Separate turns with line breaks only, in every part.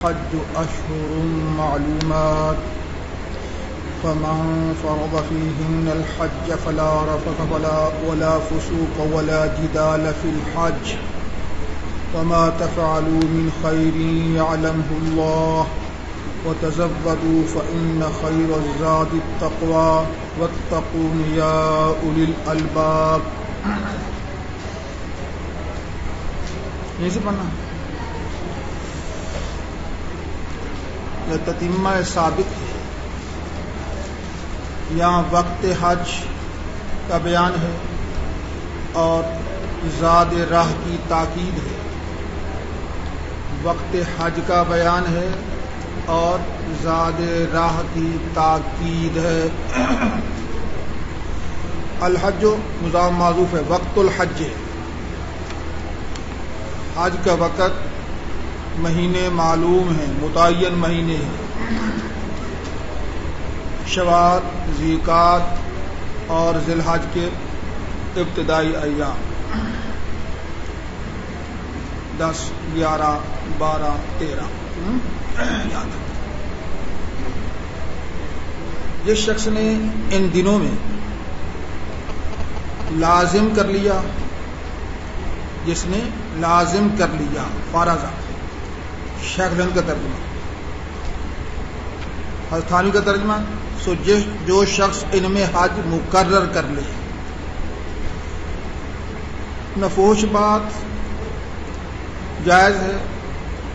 الحج أشهر معلومات فمن فرض فيهن الحج فلا رفث ولا فسوق ولا جدال في الحج وما تفعلوا من خير يعلمه الله وتزودوا فإن خير الزاد التقوى واتقون يا أولي الألباب. یہیں سے پڑھنا تتمہ ثابت ہے. یہاں وقت حج کا بیان ہے اور زاد راہ کی تاکید ہے. وقت حج کا بیان ہے اور زاد راہ کی تاکید ہے. الحج مضاف معذوف ہے. وقت الحج ہے. حج کا وقت مہینے معلوم ہیں، متعین مہینے ہیں. شوال، ذیقعدہ اور ذی الحج کے ابتدائی ایام 10، 11، 12، 13. جس شخص نے ان دنوں میں لازم کر لیا، جس نے لازم کر لیا، فارضہ شیخ الہند کا ترجمہ، حضرت تھانوی کا ترجمہ، جو شخص ان میں حج مقرر کر لے. نہ فحش بات جائز ہے،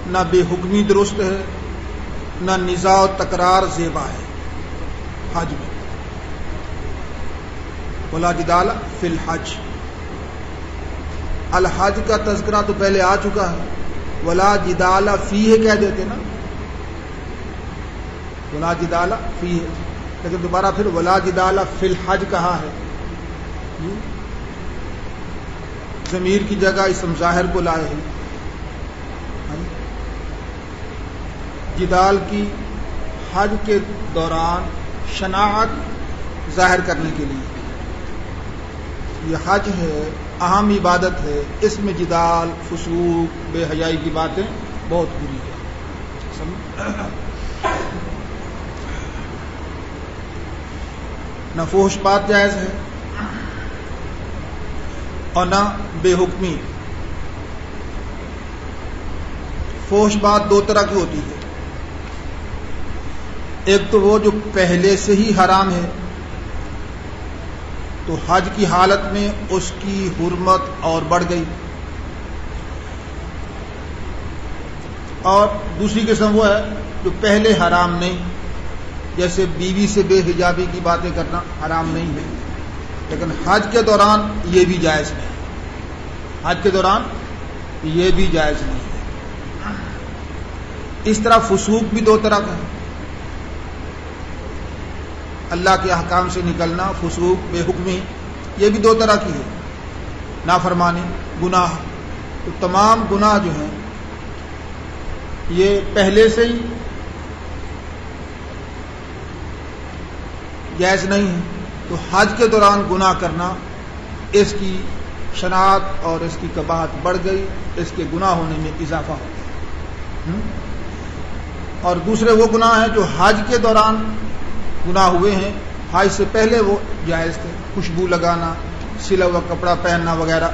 نہ بے حکمی درست ہے، نہ نزاع و تکرار زیبا ہے حج میں. ولا جدال فی الحج. الحج کا تذکرہ تو پہلے آ چکا ہے. ولا جدال فیہ کہہ دیتے نا، ولا جدال فیہ، لیکن دوبارہ پھر ولا جدال فی الحج کہا ہے. ضمیر کی جگہ اسم ظاہر کو لائے ہیں. جدال کی حج کے دوران شناعت ظاہر کرنے کے لیے. یہ حج ہے، اہم عبادت ہے، اس میں جدال، فسوق، بے حیائی کی باتیں بہت بری ہے. نہ فحش بات جائز ہے اور نہ بے حکمی. فحش بات دو طرح کی ہوتی ہے. ایک تو وہ جو پہلے سے ہی حرام ہے، تو حج کی حالت میں اس کی حرمت اور بڑھ گئی. اور دوسری قسم وہ ہے جو پہلے حرام نہیں، جیسے بیوی سے بے حجابی کی باتیں کرنا حرام نہیں ہے، لیکن حج کے دوران یہ بھی جائز نہیں. حج کے دوران یہ بھی جائز نہیں ہے. اس طرح فسوق بھی دو طرح کا ہے. اللہ کے احکام سے نکلنا، فسوق، بے حکمی، یہ بھی دو طرح کی ہے. نافرمانی، گناہ. تو تمام گناہ جو ہیں یہ پہلے سے ہی جائز نہیں ہے. تو حج کے دوران گناہ کرنا، اس کی شناعت اور اس کی قباحت بڑھ گئی، اس کے گناہ ہونے میں اضافہ ہو گیا. اور دوسرے وہ گناہ ہیں جو حج کے دوران گناہ ہوئے ہیں، حج سے پہلے وہ جائز تھے. خوشبو لگانا، سلا ہوا کپڑا پہننا وغیرہ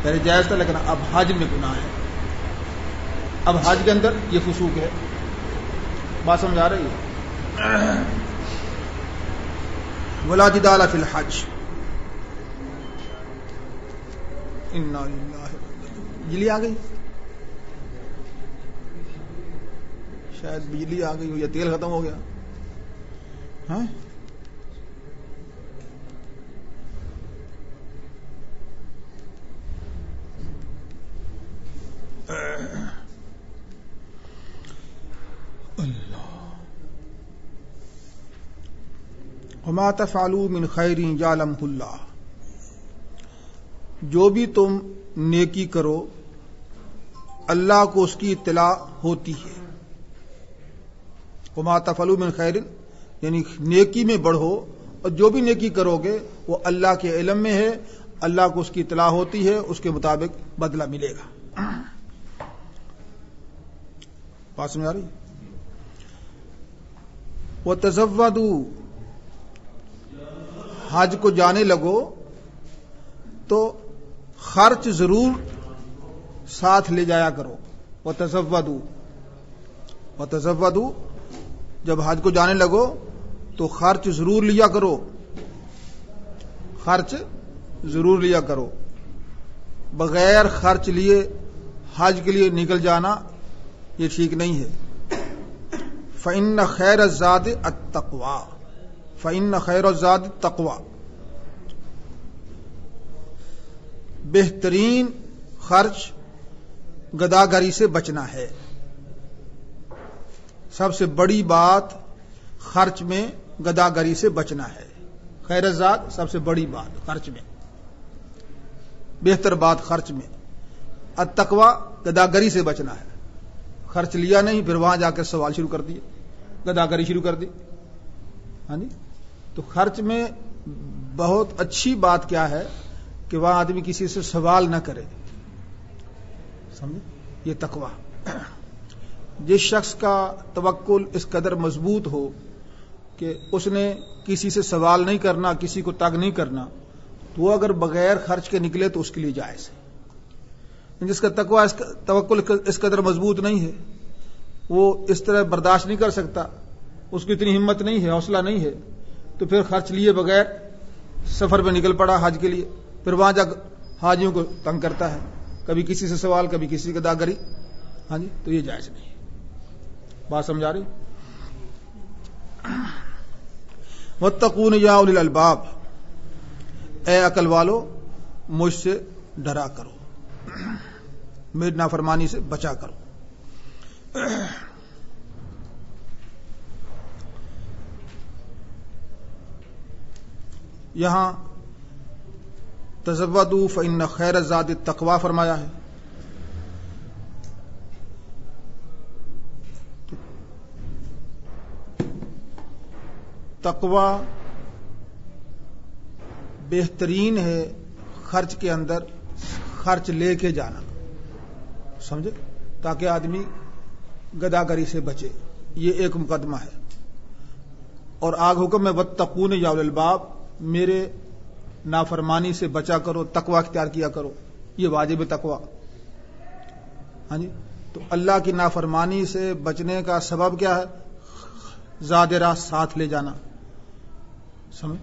پہلے جائز تھا، لیکن اب حج میں گناہ ہے. اب حج کے اندر یہ فسوق ہے. بات سمجھ آ رہی ہے؟ ولا جدال فی الحج. انا للہ. بجلی آ گئی، شاید بجلی آ گئی ہو یا تیل ختم ہو گیا. ہاں وما تفعلوا من خیر یعلمہ اللہ. جو بھی تم نیکی کرو اللہ کو اس کی اطلاع ہوتی ہے. وما تفعلوا من خیر یعنی نیکی میں بڑھو، اور جو بھی نیکی کرو گے وہ اللہ کے علم میں ہے، اللہ کو اس کی اطلاع ہوتی ہے، اس کے مطابق بدلہ ملے گا. بات سمجھ آ رہی؟ وَتَزَوَّدُوا، حج کو جانے لگو تو خرچ ضرور ساتھ لے جایا کرو. وَتَزَوَّدُوا، جب حج کو جانے لگو تو خرچ ضرور لیا کرو، خرچ ضرور لیا کرو. بغیر خرچ لیے حج کے لیے نکل جانا یہ ٹھیک نہیں ہے. فَإِنَّ خَيْرَ الزَّادِ التَّقْوَى، فَإِنَّ خَيْرَ الزَّادِ التَّقْوَى، بہترین خرچ گداگری سے بچنا ہے. سب سے بڑی بات خرچ میں گداگری سے بچنا ہے. خیر الزاد سب سے بڑی بات خرچ میں، بہتر بات خرچ میں. التقوی گداگری سے بچنا ہے. خرچ لیا نہیں پھر وہاں جا کر سوال شروع کر دیے، گداگری شروع کر دی. ہاں جی، تو خرچ میں بہت اچھی بات کیا ہے کہ وہاں آدمی کسی سے سوال نہ کرے. سمجھے؟ یہ تقوی. جس شخص کا توکل اس قدر مضبوط ہو کہ اس نے کسی سے سوال نہیں کرنا، کسی کو تنگ نہیں کرنا، تو وہ اگر بغیر خرچ کے نکلے تو اس کے لیے جائز ہے. جس کا تقوی توکل اس قدر مضبوط نہیں ہے، وہ اس طرح برداشت نہیں کر سکتا، اس کی اتنی ہمت نہیں ہے، حوصلہ نہیں ہے، تو پھر خرچ لیے بغیر سفر پہ نکل پڑا حج کے لیے، پھر وہاں جا حاجیوں کو تنگ کرتا ہے، کبھی کسی سے سوال، کبھی کسی کی گداگری. ہاں جی، تو یہ جائز نہیں ہے. بات سمجھا رہی؟ واتقون یا اولی الالباب، اے عقل والو مجھ سے ڈرا کرو، میری نافرمانی سے بچا کرو. یہاں تزودوا فإن خیر الزاد التقوی فرمایا ہے. تقوی بہترین ہے خرچ کے اندر خرچ لے کے جانا، سمجھے، تاکہ آدمی گداگری سے بچے. یہ ایک مقدمہ ہے. اور آگ حکم ہے واتقون یا اولی الالباب، میرے نافرمانی سے بچا کرو، تقوی اختیار کیا کرو. یہ واجب تقوی. ہاں جی، تو اللہ کی نافرمانی سے بچنے کا سبب کیا ہے؟ زاد راہ ساتھ لے جانا. سمجھ،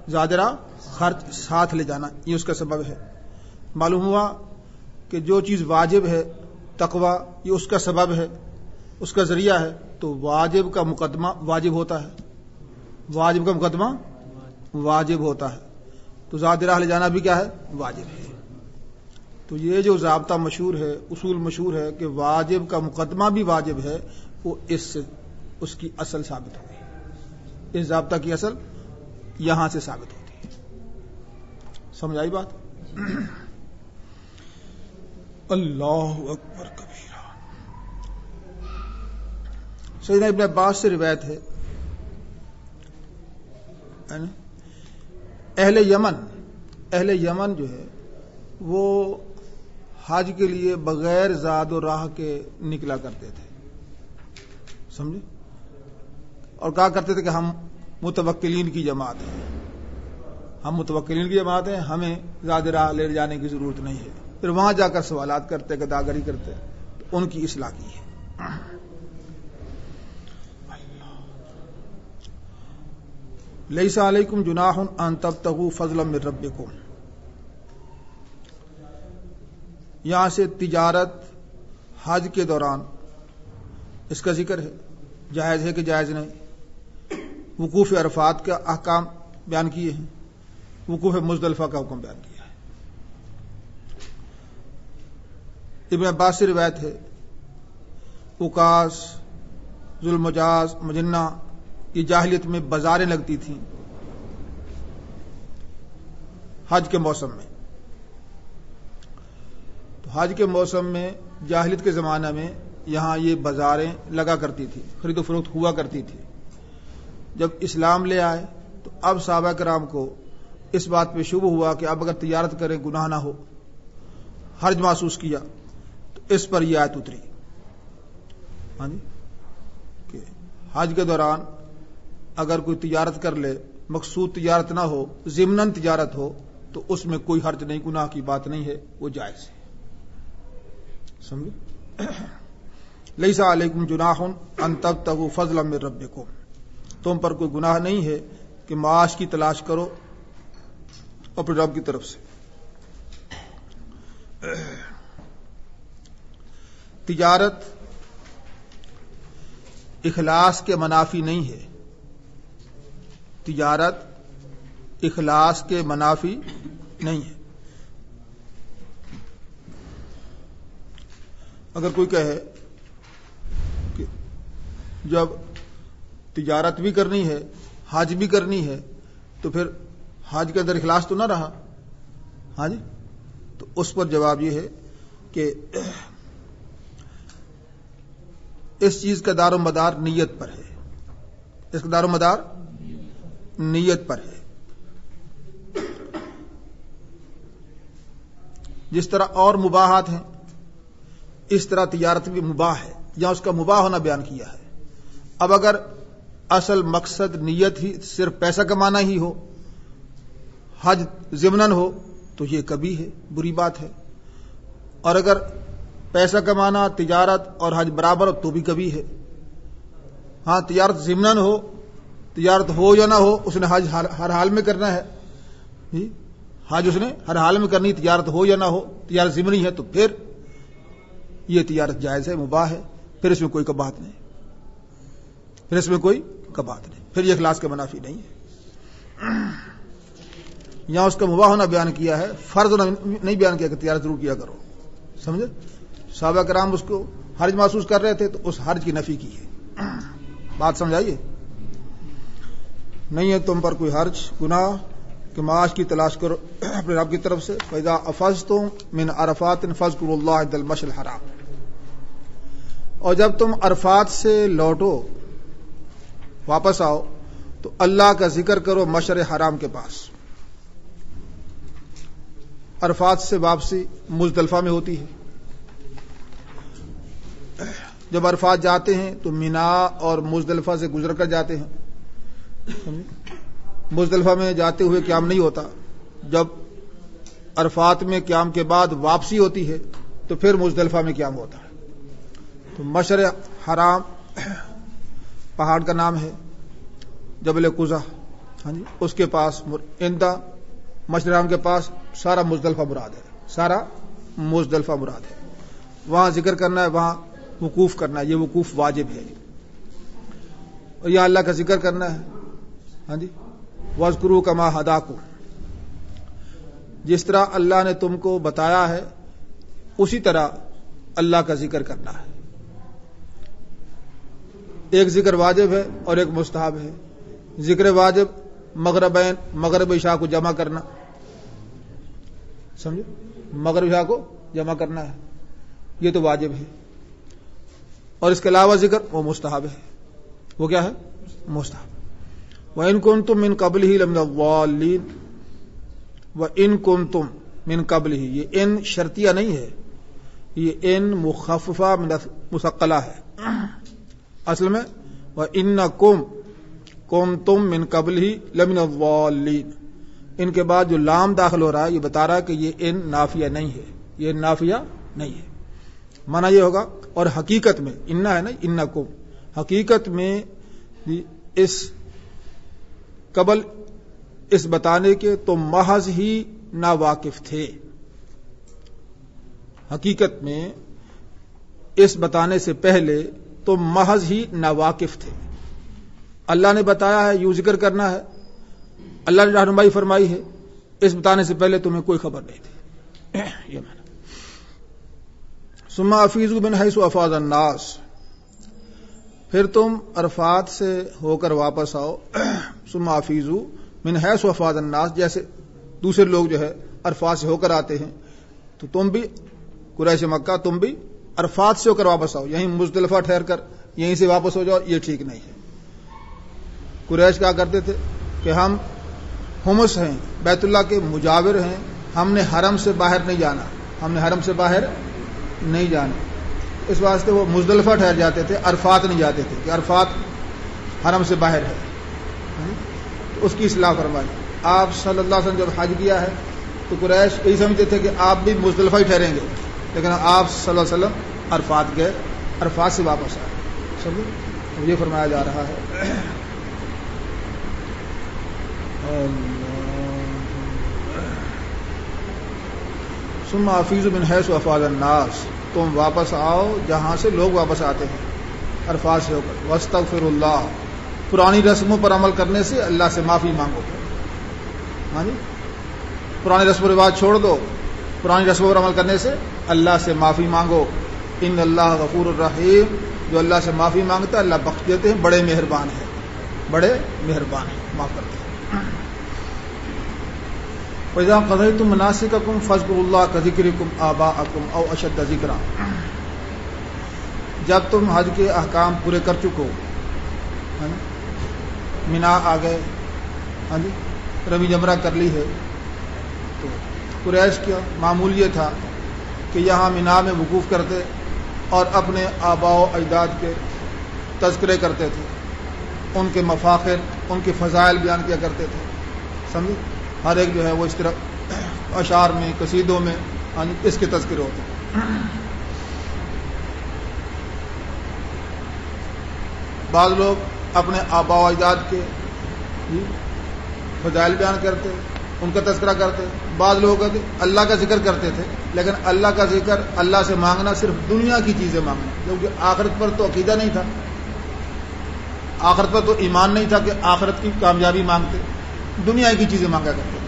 زاد راہ خرچ ساتھ لے جانا، یہ اس کا سبب ہے. معلوم ہوا کہ جو چیز واجب ہے تقوی، یہ اس کا سبب ہے، اس کا ذریعہ ہے، تو واجب کا مقدمہ واجب ہوتا ہے. واجب کا مقدمہ واجب ہوتا ہے، تو زاد راہ لے جانا بھی کیا ہے؟ واجب ہے. تو یہ جو ضابطہ مشہور ہے، اصول مشہور ہے کہ واجب کا مقدمہ بھی واجب ہے، وہ اس سے اس کی اصل ثابت ہوگی. اس ضابطہ کی اصل یہاں سے ثابت ہوتی ہے. سمجھ آئی بات؟ اللہ اکبر کبیرہ. سیدنا ابن عباس سے روایت ہے، اہل یمن جو ہے وہ حج کے لیے بغیر زاد و راہ کے نکلا کرتے تھے. سمجھے؟ اور کہا کرتے تھے کہ ہم متوکلین کی جماعت ہیں، ہم متوکلین کی جماعت ہیں، ہمیں زاد راہ لے جانے کی ضرورت نہیں ہے. پھر وہاں جا کر سوالات کرتے، گداگری کرتے، تو ان کی اصلاح کی ہے. لیس علیکم جناح ان تبتغوا فضلا من ربکم. یہاں سے تجارت حج کے دوران اس کا ذکر ہے، جائز ہے کہ جائز نہیں. وقوف عرفات کا احکام بیان کیے ہیں، وقوف مزدلفہ کا حکم بیان کیا ہے. ابن عباس سے روایت ہے، اوقاس، ذوالمجاز، مجنہ، یہ جاہلیت میں بازاریں لگتی تھیں حج کے موسم میں. تو حج کے موسم میں جاہلیت کے زمانہ میں یہاں یہ بازاریں لگا کرتی تھی، خرید و فروخت ہوا کرتی تھی. جب اسلام لے آئے تو اب صحابہ کرام کو اس بات پہ شبہ ہوا کہ اب اگر تجارت کریں گناہ نہ ہو، حرج محسوس کیا، تو اس پر یہ آیت اتری ہاں جی کہ حج کے دوران اگر کوئی تجارت کر لے، مقصود تجارت نہ ہو، ضمناً تجارت ہو، تو اس میں کوئی حرج نہیں، گناہ کی بات نہیں ہے، وہ جائز ہے. سمجھے؟ لیس علیکم جناح ان تبتغوا فضلا من ربکم، تم پر کوئی گناہ نہیں ہے کہ معاش کی تلاش کرو اپنے رب کی طرف سے. تجارت اخلاص کے منافی نہیں ہے، تجارت اخلاص کے منافی نہیں ہے. اگر کوئی کہے کہ جب تجارت بھی کرنی ہے، حج بھی کرنی ہے، تو پھر حج کے اندر اخلاص تو نہ رہا. ہاں جی، تو اس پر جواب یہ ہے کہ اس چیز کا دار و مدار نیت پر ہے، اس کا دار و مدار نیت پر ہے. جس طرح اور مباحات ہیں اس طرح تجارت بھی مباح ہے، یا اس کا مباح ہونا بیان کیا ہے. اب اگر اصل مقصد نیت ہی صرف پیسہ کمانا ہی ہو، حج ضمناً ہو، تو یہ کبھی ہے، بری بات ہے. اور اگر پیسہ کمانا، تجارت اور حج برابر ہو تو بھی کبھی ہے. ہاں تجارت ضمناً ہو، تجارت ہو یا نہ ہو، اس نے حج ہر حال میں کرنا ہے، حج اس نے ہر حال میں کرنی، تجارت ہو یا نہ ہو، تجارت ضمنی ہے تو پھر یہ تجارت جائز ہے، مباح ہے، پھر اس میں کوئی کباہت نہیں، پھر اس میں کوئی کباہت نہیں، پھر یہ اخلاص کے منافی نہیں ہے. یہاں اس کا مباح ہونا بیان کیا ہے، فرض نہیں بیان کیا کہ تجارت ضرور کیا کرو. سمجھے؟ صحابہ کرام اس کو حرج محسوس کر رہے تھے تو اس حرج کی نفی کی ہے. بات سمجھائیے؟ نہیں ہے تم پر کوئی حرج، گناہ کہ معاش کی تلاش کرو اپنے رب کی طرف سے. فَإِذَا أَفَضْتُم مِّنْ عَرَفَاتٍ فَاذْكُرُوا اللَّهَ عِندَ الْمَشْعَرِ الْحَرَامِ، اور جب تم عرفات سے لوٹو، واپس آؤ، تو اللہ کا ذکر کرو مشعر حرام کے پاس. عرفات سے واپسی مزدلفہ میں ہوتی ہے. جب عرفات جاتے ہیں تو مینا اور مزدلفہ سے گزر کر جاتے ہیں. مزدلفہ میں جاتے ہوئے قیام نہیں ہوتا، جب عرفات میں قیام کے بعد واپسی ہوتی ہے تو پھر مزدلفہ میں قیام ہوتا ہے. تو مشعر حرام پہاڑ کا نام ہے، جبل قزح، ہاں جی، اس کے پاس اندہ مشعر حرام کے پاس سارا مزدلفہ مراد ہے، سارا مزدلفہ مراد ہے. وہاں ذکر کرنا ہے، وہاں وقوف کرنا ہے، یہ وقوف واجب ہے. اور یہاں اللہ کا ذکر کرنا ہے. ہاں جی، وَاذْكُرُوا كَمَا هَدَاكُمْ، جس طرح اللہ نے تم کو بتایا ہے اسی طرح اللہ کا ذکر کرنا ہے. ایک ذکر واجب ہے اور ایک مستحب ہے. ذکر واجب مغربین، مغرب عشاء کو جمع کرنا، سمجھے؟ مغرب عشاء کو جمع کرنا ہے، یہ تو واجب ہے. اور اس کے علاوہ ذکر وہ مستحب ہے. وہ کیا ہے؟ مستحب. وَإِن كُنتُم مِّن قَبْلِهِ لَمِنَ الضَّالِّينَ، وَإِن كُنتُم مِّن قَبْلِهِ، یہ ان شرطیہ نہیں ہے، یہ ان مخففہ من مثقلہ ہے. اصل میں وَإِنَّكُمْ كُنتُم مِّن قَبْلِهِ لَمِنَ الضَّالِّينَ، ان کے بعد جو لام داخل ہو رہا ہے یہ بتا رہا ہے کہ یہ ان نافیہ نہیں ہے، یہ ان نافیہ نہیں ہے. معنی یہ ہوگا، اور حقیقت میں انا ہے نا، انکم، حقیقت میں اس قبل اس بتانے کے تم محض ہی نا واقف تھے. حقیقت میں اس بتانے سے پہلے تم محض ہی نا واقف تھے. اللہ نے بتایا ہے یوں ذکر کرنا ہے، اللہ نے رہنمائی فرمائی ہے، اس بتانے سے پہلے تمہیں کوئی خبر نہیں تھی. یہ معنی. ثم افیضوا من حیث افاض الناس، پھر تم عرفات سے ہو کر واپس آؤ. ثم افیضوا من حیث افاض الناس، جیسے دوسرے لوگ جو ہے عرفات سے ہو کر آتے ہیں، تو تم بھی قریش مکہ تم بھی عرفات سے ہو کر واپس آؤ. یہیں مزدلفہ ٹھہر کر یہیں سے واپس ہو جاؤ، یہ ٹھیک نہیں ہے. قریش کیا کرتے تھے کہ ہم حمص ہیں، بیت اللہ کے مجاور ہیں، ہم نے حرم سے باہر نہیں جانا، ہم نے حرم سے باہر نہیں جانا. اس واسطے وہ مزدلفہ ٹھہر جاتے تھے، عرفات نہیں جاتے تھے کہ عرفات حرم سے باہر ہے، تو اس کی اصلاح فرمائی۔ آپ صلی اللہ علیہ وسلم جب حج کیا ہے تو قریش یہی سمجھتے تھے کہ آپ بھی مزدلفہ ہی ٹھہریں گے، لیکن آپ صلی اللہ علیہ وسلم عرفات گئے، عرفات سے واپس آئے۔ سمجھے؟ یہ فرمایا جا رہا ہے۔ ثم افیضوا من حیث افاض الناس، تم واپس آؤ جہاں سے لوگ واپس آتے ہیں، عرفات سے ہو کر۔ واستغفروا اللہ، پرانی رسموں پر عمل کرنے سے اللہ سے معافی مانگو۔ ہاں جی، پرانی رسم و رواج چھوڑ دو، پرانی رسموں پر عمل کرنے سے اللہ سے معافی مانگو۔ ان اللہ غفور الرحیم، جو اللہ سے معافی مانگتا ہے اللہ بخش دیتے ہیں، بڑے مہربان ہیں، بڑے مہربان ہیں، معاف کرتے ہیں۔ وَإِذَا قَضَيْتُم مَنَاسِكَكُمْ فَاذْكُرُوا اللَّهَ كَذِكْرِكُمْ آبَاءَكُمْ أَوْ أَشَدَّ ذِكْرًا، جب تم حج کے احکام پورے کر چکو، مینا آ گئے، ہاں جی، رمی جمرہ کر لی ہے، تو قریش کا معمول یہ تھا کہ یہاں مینا میں وقوف کرتے اور اپنے آباء و اجداد کے تذکرے کرتے تھے، ان کے مفاخر، ان کے فضائل بیان کیا کرتے تھے۔ سمجھے؟ ہر ایک جو ہے وہ اس طرح اشعار میں، قصیدوں میں اس کے تذکرے ہوتے ہیں۔ بعض لوگ اپنے آباء و اجداد کے فضائل بیان کرتے، ان کا تذکرہ کرتے، بعض لوگ اللہ کا ذکر کرتے تھے، لیکن اللہ کا ذکر، اللہ سے مانگنا صرف دنیا کی چیزیں مانگنا، کیونکہ آخرت پر تو عقیدہ نہیں تھا، آخرت پر تو ایمان نہیں تھا کہ آخرت کی کامیابی مانگتے، دنیا کی چیزیں مانگا کرتے تھے۔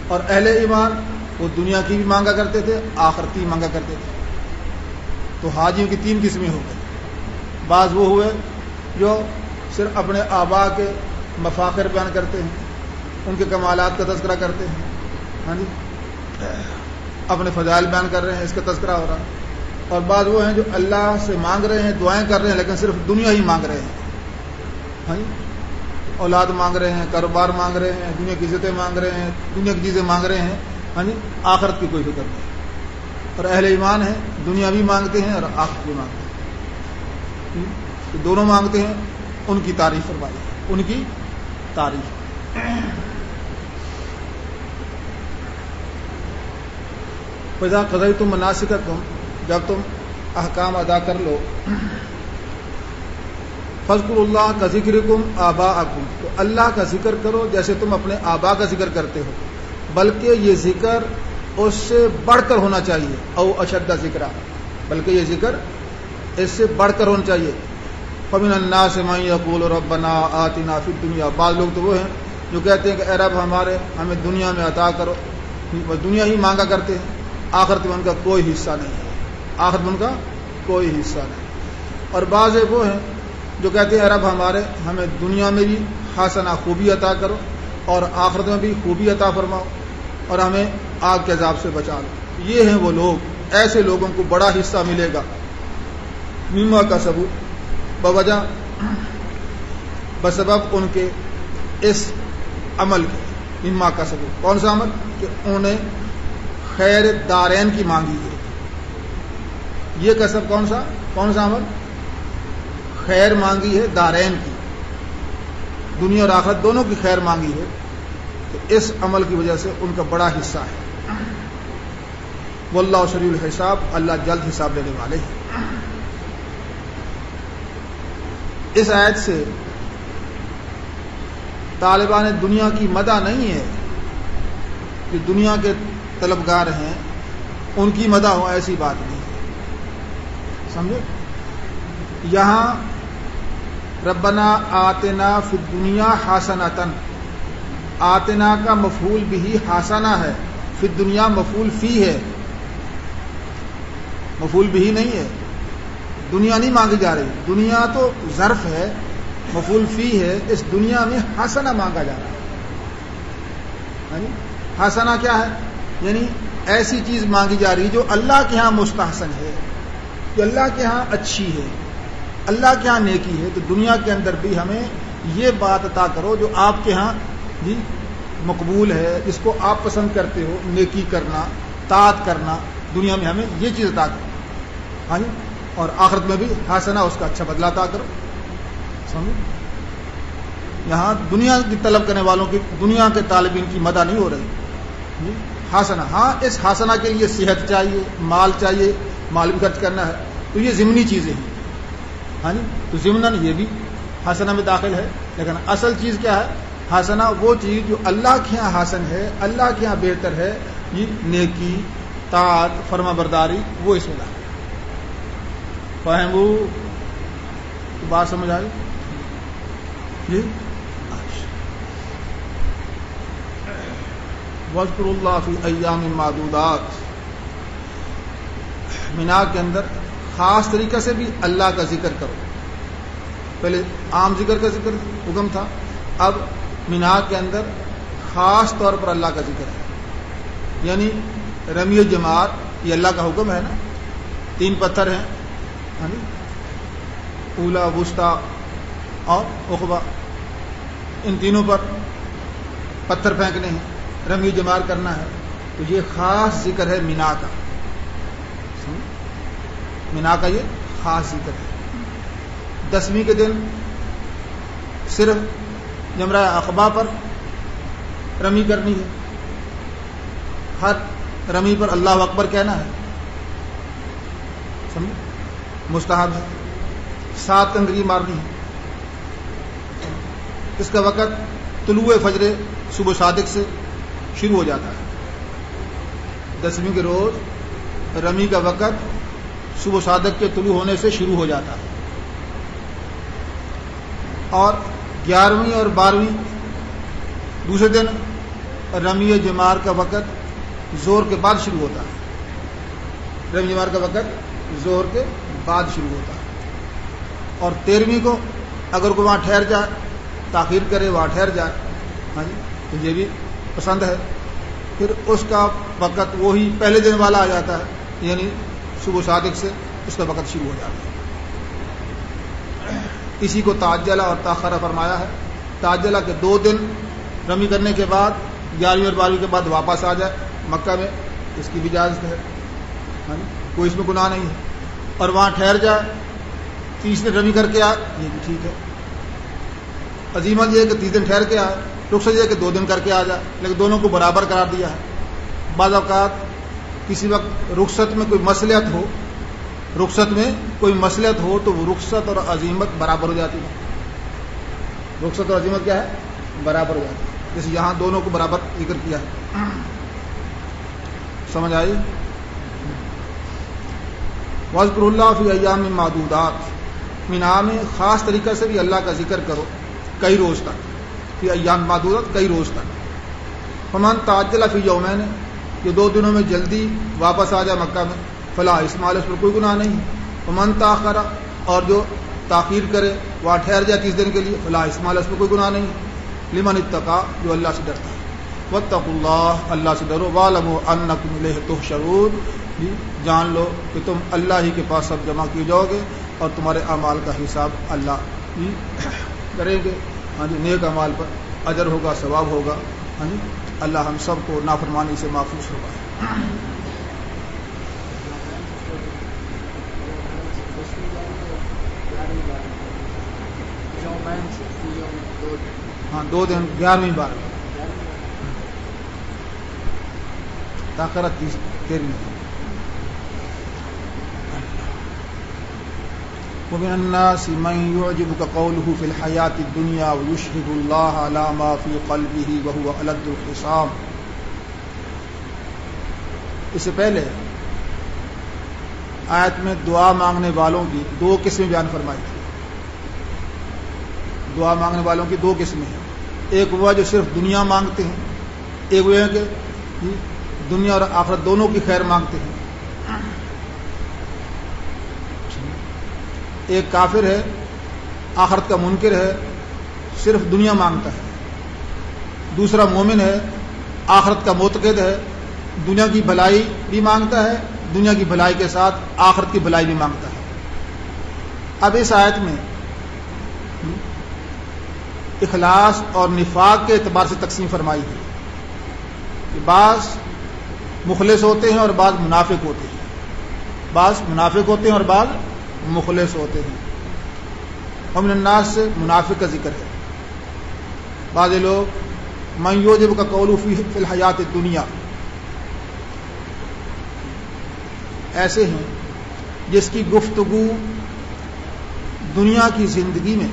اور اہل ایمان وہ دنیا کی بھی مانگا کرتے تھے، آخرت کی مانگا کرتے تھے۔ تو حاجیوں کی 3 قسمیں ہو گئی۔ بعض وہ ہوئے جو صرف اپنے آباء کے مفاخر بیان کرتے ہیں، ان کے کمالات کا تذکرہ کرتے ہیں، ہاں جی، اپنے فضائل بیان کر رہے ہیں، اس کا تذکرہ ہو رہا ہے۔ اور بعض وہ ہیں جو اللہ سے مانگ رہے ہیں، دعائیں کر رہے ہیں، لیکن صرف دنیا ہی مانگ رہے ہیں، ہاں جی، اولاد مانگ رہے ہیں، کاروبار مانگ رہے ہیں، دنیا کی عزتیں مانگ رہے ہیں، دنیا کی چیزیں مانگ رہے ہیں، ہاں جی، آخرت کی کوئی فکر نہیں۔ اور اہل ایمان ہیں، دنیا بھی مانگتے ہیں اور آخرت بھی مانگتے ہیں، تو دونوں مانگتے ہیں۔ ان کی تعریف فرمائی، ان کی تعریف۔ فَإِذَا قَضَيْتُم مَنَاسِكَكُمْ، جب تم احکام ادا کر لو، فَاذْكُرُوا اللَّهَ كَذِكْرِكُمْ آبَاءَكُمْ، تو اللہ کا ذکر کرو جیسے تم اپنے آباء کا ذکر کرتے ہو، بلکہ یہ ذکر اس سے بڑھ کر ہونا چاہیے، او اشد ذکرا، بلکہ یہ ذکر اس سے بڑھ کر ہونا چاہیے۔ فَمِنَ النَّاسِ مَن يَقُولُ رَبَّنَا آتِنَا فِي الدُّنْيَا، بعض لوگ تو وہ ہیں جو کہتے ہیں کہ اے رب ہمیں دنیا میں عطا کرو، بس دنیا ہی مانگا کرتے ہیں، آخرت میں ان کا کوئی حصہ نہیں ہے، آخرت میں ان کا کوئی حصہ نہیں۔ اور بعض وہ ہیں جو کہتے ہیں اے رب ہمیں دنیا میں بھی حسنہ خوبی عطا کرو اور آخرت میں بھی خوبی عطا فرماؤ اور ہمیں آگ کے عذاب سے بچا لو۔ یہ ہیں وہ لوگ، ایسے لوگوں کو بڑا حصہ ملے گا، مما کا ثبوت، بوجہ بسبب ان کے اس عمل کے، مما کا ثبوت، کون سا عمل؟ کہ انہوں نے خیر دارین کی مانگی ہے۔ یہ کسب کون سا عمل؟ خیر مانگی ہے دارین کی، دنیا اور آخرت دونوں کی خیر مانگی ہے، تو اس عمل کی وجہ سے ان کا بڑا حصہ ہے۔ واللہ سریع الحساب، اللہ جلد حساب لینے والے ہیں۔ اس آیت سے طالبان دنیا کی مدح نہیں ہے کہ دنیا کے طلبگار ہیں ان کی مدح ہو، ایسی بات نہیں ہے، سمجھے؟ یہاں ربنا آتنا فی الدنیا حسنۃ، آتنا کا مفعول بھی حسنہ ہے، فی الدنیا مفعول فی ہے، مفعول بھی نہیں ہے، دنیا نہیں مانگی جا رہی، دنیا تو ظرف ہے، مفعول فی ہے، اس دنیا میں حسنہ مانگا جا رہا ہے۔ حسنہ کیا ہے؟ یعنی ایسی چیز مانگی جا رہی جو اللہ کے ہاں مستحسن ہے، جو اللہ کے ہاں اچھی ہے، اللہ کے ہاں نیکی ہے، تو دنیا کے اندر بھی ہمیں یہ بات عطا کرو جو آپ کے ہاں جی مقبول ہے، جس کو آپ پسند کرتے ہو، نیکی کرنا، طاعت کرنا، دنیا میں ہمیں یہ چیز عطا کرو۔ ہاں جی، اور آخرت میں بھی حسنہ اس کا اچھا بدلہ عطا کرو. سمجھ؟ یہاں دنیا کی طلب کرنے والوں کی، دنیا کے طالبین کی مدح نہیں ہو رہی. حسنہ، ہاں اس حسنہ کے لیے صحت چاہیے، مال چاہیے، مال بھی خرچ کرنا ہے، تو یہ ضمنی چیزیں ہیں. ہاں جی، تو ضمناً یہ بھی حسنہ میں داخل ہے. لیکن اصل چیز کیا ہے؟ حسنہ وہ چیز جو اللہ کے یہاں حسن ہے، اللہ کے یہاں بہتر ہے، یہ نیکی، طاعت، فرما برداری، وہ اس میں داخل. فہمو تو بات سمجھ آئی جی. وَاذْكُرُوا اللَّهَ فِي أَيَّامٍ مَّعْدُودَاتٍ، مینا کے اندر خاص طریقے سے بھی اللہ کا ذکر کرو. پہلے عام ذکر کا ذکر حکم تھا، اب مینا کے اندر خاص طور پر اللہ کا ذکر ہے. یعنی رمی جمار یہ اللہ کا حکم ہے نا. 3 پتھر ہیں، یعنی اولا، وسطی اور عقبہ، ان تینوں پر پتھر پھینکنے ہیں، رمی جمار کرنا ہے. تو یہ خاص ذکر ہے مینا کا. مینا کا یہ خاص ذکر ہے. 10ویں کے دن صرف جمرہ عقبہ پر رمی کرنی ہے. ہر رمی پر اللہ اکبر کہنا ہے، سمجھ؟ مستحب ہے. 7 کنکری مارنی ہے. اس کا وقت طلوع فجر صبح صادق سے شروع ہو جاتا ہے. 10ویں کے روز رمی کا وقت صبح صادق کے طلوع ہونے سے شروع ہو جاتا ہے. اور 11ویں اور 12ویں دوسرے دن رمی جمار کا وقت زور کے بعد شروع ہوتا ہے. رمی جمار کا وقت زور کے بعد شروع ہوتا ہے. اور 13ویں کو اگر کوئی وہاں ٹھہر جائے، تاخیر کرے، وہاں ٹھہر جائے، ہاں جی، تو یہ بھی پسند ہے. پھر اس کا وقت وہی پہلے دن والا آ جاتا ہے، یعنی صبح صادق سے اس کا وقت شروع ہو جاتا ہے. اسی کو تعجلہ اور تاخرہ فرمایا ہے. تعجلہ کے 2 دن رمی کرنے کے بعد 11ویں اور 12ویں کے بعد واپس آ جائے مکہ میں، اس کی بھی اجازت ہے، کوئی اس میں گناہ نہیں ہے. اور وہاں ٹھہر جائے، 30 دن رمی کر کے آئے، یہ بھی ٹھیک ہے. عزیمت یہ ہے کہ 30 دن ٹھہر کے آئے، رخصت یہ ہے کہ 2 دن کر کے آ جائے، لیکن دونوں کو برابر قرار دیا ہے. بعض اوقات کسی وقت رخصت میں کوئی مصلحت ہو، رخصت میں کوئی مصلحت ہو تو وہ رخصت اور عزیمت برابر ہو جاتی ہے. رخصت اور عزیمت کیا ہے؟ برابر ہو جاتی ہے. جیسے یہاں دونوں کو برابر ذکر کیا ہے. سمجھ آئی؟ وَاذْكُرُوا اللَّهَ فِي أَيَّامٍ مَّعْدُودَاتٍ، مینا میں خاص طریقے سے بھی اللہ کا ذکر کرو کئی روز تک. فی ایام معدودات، کئی روز تک. فمن تعجل فی یومین، جو 2 دنوں میں جلدی واپس آ جائے مکہ میں، فلا اسم علیہ، اس پر کوئی گناہ نہیں. فمن تاخر، اور جو تاخیر کرے، وہاں ٹھہر جائے 30 دن کے لیے، فلا اسم علیہ، اس پر کوئی گناہ نہیں. لمن اتقا، جو اللہ سے ڈرتا ہے. واتقوا اللہ، اللہ سے ڈرو. واعلموا انکم الیہ تحشرون، جان لو کہ تم اللہ ہی کے پاس سب جمع کیے جاؤ گے اور تمہارے اعمال کا حساب اللہ ہی کریں گے. ہاں جی، نیک اعمال پر اجر ہوگا، ثواب ہوگا. ہاں جی، اللہ ہم سب کو نافرمانی سے محفوظ ہوگا. ہاں 2 دن 11ویں بار تاخرت 13ویں. ومن الناس من يعجبك قوله في الحياة الدنيا ويشهد الله على ما في قلبه وهو ألد الخصام. اس سے پہلے آیت میں دعا مانگنے والوں کی 2 قسمیں بیان فرمائی تھی. دعا مانگنے والوں کی 2 قسمیں ہیں. ایک وہ جو صرف دنیا مانگتے ہیں، ایک وہ ہے کہ دنیا اور آخرت دونوں کی خیر مانگتے ہیں. ایک کافر ہے، آخرت کا منکر ہے، صرف دنیا مانگتا ہے. دوسرا مومن ہے، آخرت کا معتقد ہے، دنیا کی بھلائی بھی مانگتا ہے، دنیا کی بھلائی کے ساتھ آخرت کی بھلائی بھی مانگتا ہے. اب اس آیت میں اخلاص اور نفاق کے اعتبار سے تقسیم فرمائی ہے کہ بعض مخلص ہوتے ہیں اور بعض منافق ہوتے ہیں. بعض منافق ہوتے ہیں اور بعض مخلص ہوتے ہیں. ومن الناس سے منافق کا ذکر ہے. بعض لوگ من یعجبک قولہ فی الحیات الدنیا ایسے ہیں جس کی گفتگو دنیا کی زندگی میں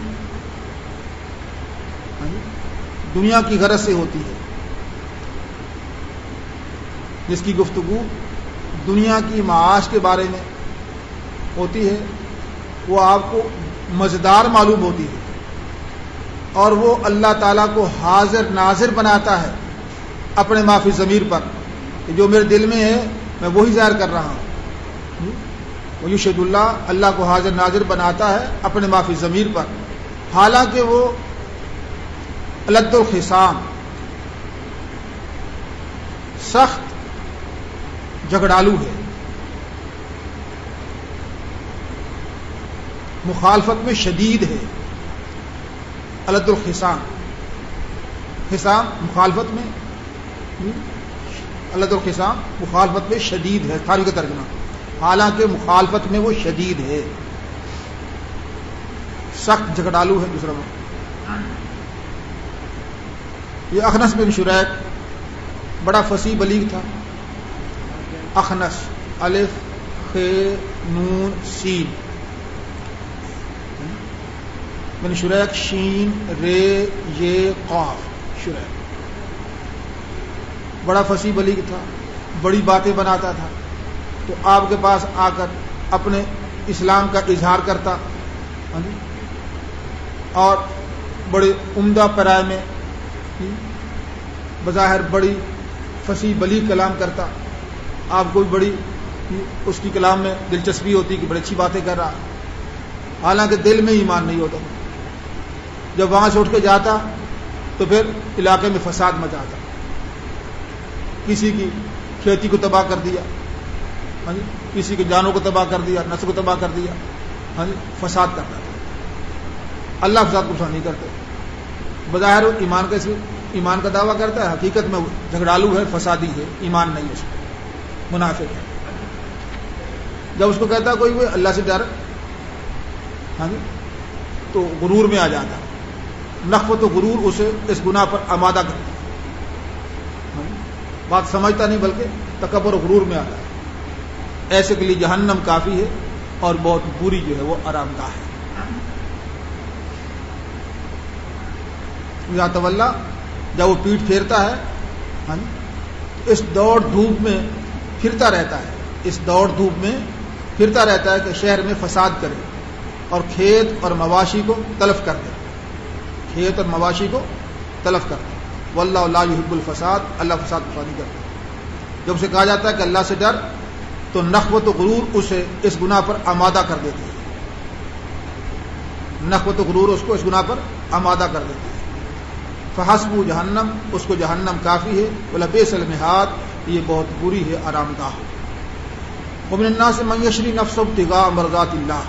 دنیا کی غرض سے ہوتی ہے. جس کی گفتگو دنیا کی معاش کے بارے میں ہوتی ہے وہ آپ کو مزیدار معلوم ہوتی ہے اور وہ اللہ تعالیٰ کو حاضر ناظر بناتا ہے اپنے معافی ضمیر پر کہ جو میرے دل میں ہے میں وہی ظاہر کر رہا ہوں. ویشہد اللہ اللہ کو حاضر ناظر بناتا ہے اپنے معافی ضمیر پر حالانکہ وہ الد الخصام سخت جھگڑالو ہے, مخالفت میں شدید ہے. الد الخصام خصام مخالفت میں الد الخصام مخالفت میں شدید ہے تھاری کا ترجمہ, حالانکہ مخالفت میں وہ شدید ہے, سخت جھگڑالو ہے. دوسرا یہ اخنس بن شریک بڑا فصیح بلیغ تھا. اخنس الف خ نون سین بن شریک شین رے یہ قاف شریک بڑا فصیح بلیغ تھا, بڑی باتیں بناتا تھا. تو آپ کے پاس آ کر اپنے اسلام کا اظہار کرتا اور بڑے عمدہ پیرائے میں بظاہر بڑی فصیح بلیغ کلام کرتا. آپ کو بھی بڑی اس کی کلام میں دلچسپی ہوتی کہ بڑی اچھی باتیں کر رہا, حالانکہ دل میں ایمان نہیں ہوتا. جب وہاں سے اٹھ کے جاتا تو پھر علاقے میں فساد مچاتا, کسی کی کھیتی کو تباہ کر دیا, کسی کے جانوں کو تباہ کر دیا, نسل کو تباہ کر دیا, فساد کرتا تھا. اللہ فساد کو پسند نہیں کرتے. بظاہر ایمان کا دعویٰ کرتا ہے, حقیقت میں جھگڑالو ہے, فسادی ہے, ایمان نہیں ہے, اس کو منافق ہے. جب اس کو کہتا کوئی وہ اللہ سے ڈر تو غرور میں آ جاتا, نخوت و غرور اسے اس گناہ پر آمادہ کرتا. بات سمجھتا نہیں بلکہ تکبر و غرور میں آتا. ایسے کے لیے جہنم کافی ہے اور بہت بری جو ہے وہ آرام دہ ہے. یا تولا جب وہ پیٹھ پھیرتا ہے اس دوڑ دھوپ میں پھرتا رہتا ہے, اس دوڑ دھوپ میں پھرتا رہتا ہے کہ شہر میں فساد کرے اور کھیت اور مواشی کو تلف کر دے, کھیت اور مواشی کو تلف کر دے. واللہ لا یحب الفساد, اللہ فساد پسند نہیں کرتا. جب اسے کہا جاتا ہے کہ اللہ سے ڈر تو نخوت و غرور اسے اس گناہ پر آمادہ کر دیتی ہے, نخوت و غرور اس کو اس گناہ پر آمادہ کر دیتی ہے. فحسبہ جہنم, اس کو جہنم کافی ہے. ولبئس المہاد, یہ بہت بری ہے, آرام دہ. ومن الناس من یشری نفسہ ابتغاء مرضات اللہ,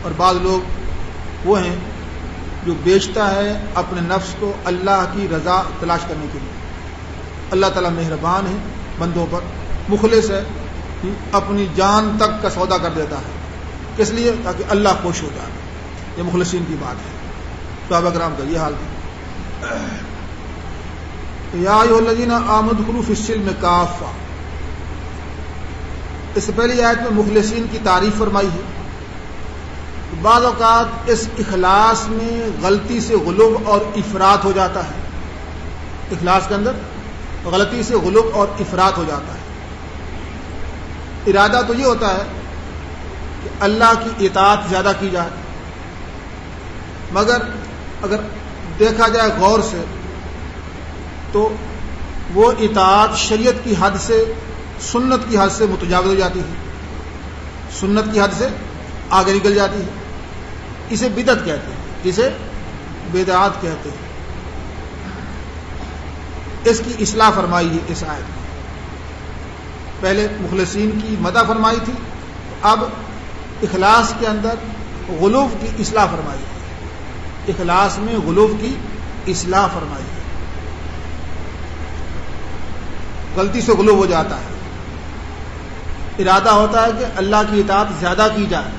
اور بعض لوگ وہ ہیں جو بیچتا ہے اپنے نفس کو اللہ کی رضا تلاش کرنے کے لیے. اللہ تعالیٰ مہربان ہے بندوں پر, مخلص ہے, اپنی جان تک کا سودا کر دیتا ہے. کس لیے؟ تاکہ اللہ خوش ہو جائے. یہ مخلصین کی بات ہے. صحابہ کرام کا یہ حال تھا. یا ایھا الذین آمنوا ادخلوا فی السلم کافہ, اس سے پہلی آیت میں مخلصین کی تعریف فرمائی ہے. بعض اوقات اس اخلاص میں غلطی سے غلو اور افراط ہو جاتا ہے. اخلاص کے اندر غلطی سے غلو اور افراط ہو جاتا ہے. ارادہ تو یہ ہوتا ہے کہ اللہ کی اطاعت زیادہ کی جائے, مگر اگر دیکھا جائے غور سے تو وہ اطاعت شریعت کی حد سے, سنت کی حد سے متجاوز ہو جاتی ہے, سنت کی حد سے آگے نکل جاتی ہے. اسے بدعت کہتے ہیں, اسے بدعات کہتے ہیں. اس کی اصلاح فرمائی ہے اس آیت میں. پہلے مخلصین کی مدح فرمائی تھی, اب اخلاص کے اندر غلو کی اصلاح فرمائی ہے. اخلاص میں غلو کی اصلاح فرمائی ہے. غلطی سے غلو ہو جاتا ہے, ارادہ ہوتا ہے کہ اللہ کی اطاعت زیادہ کی جائے,